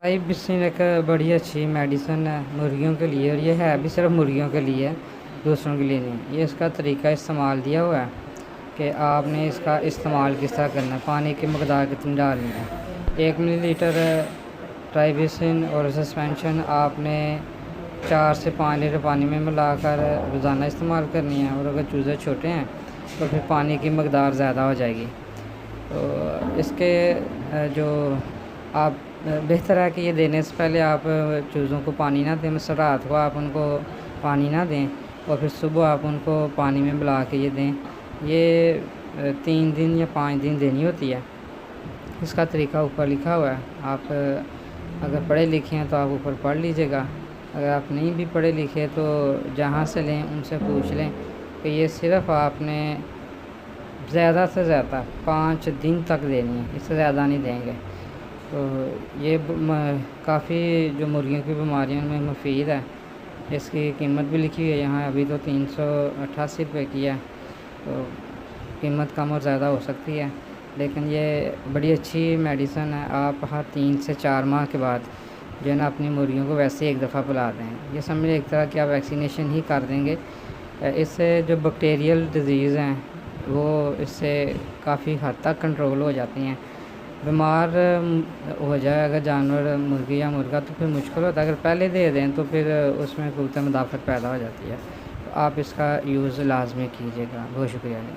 ट्राइबिसिन एक बड़ी अच्छी मेडिसिन है मुर्गियों के लिए, और ये है भी सिर्फ मुर्गियों के लिए, दूसरों के लिए नहीं। ये इसका तरीका इस्तेमाल दिया हुआ है कि आपने इसका इस्तेमाल किस तरह करना है, पानी की मकदार कितनी डालनी है। 1 मिलीलीटर ट्राइबिसिन और सस्पेंशन आपने 4 से 5 लीटर पानी में मिलाकर रोज़ाना इस्तेमाल करनी है, और अगर चूज़े छोटे हैं तो फिर पानी की मकदार ज़्यादा हो जाएगी। तो इसके जो आप बेहतर है कि ये देने से पहले आप चूज़ों को पानी ना दें, मतलब रात को आप उनको पानी ना दें और फिर सुबह आप उनको पानी में मिला के ये दें। ये 3 दिन या 5 दिन देनी होती है। इसका तरीका ऊपर लिखा हुआ है, आप अगर पढ़े लिखे हैं तो आप ऊपर पढ़ लीजिएगा। अगर आप नहीं भी पढ़े लिखे तो जहाँ से लें उनसे पूछ लें कि ये सिर्फ़ आपने ज़्यादा से ज़्यादा 5 दिन तक देनी है, इससे ज़्यादा नहीं देंगे। तो ये काफ़ी जो मुर्गियों की बीमारियों में मुफीद है। इसकी कीमत भी लिखी हुई है यहाँ, अभी तो 388 रुपये की है, तो कीमत कम और ज़्यादा हो सकती है, लेकिन ये बड़ी अच्छी मेडिसिन है। आप हर 3 से 4 माह के बाद जो है ना अपनी मुर्गियों को वैसे एक दफ़ा पिला दें। ये समझे एक तरह की आप वैक्सीनेशन ही कर देंगे। इससे जो बैक्टीरियल डिज़ीज़ हैं वो इससे काफ़ी हद तक कंट्रोल हो जाती हैं। बीमार हो जाए अगर जानवर मुर्गी या मुर्गा तो फिर मुश्किल होता है, अगर पहले दे दें तो फिर उसमें क़ुव्वत मुदाफ़त पैदा हो जाती है। तो आप इसका यूज़ लाजमी कीजिएगा। बहुत शुक्रिया जी।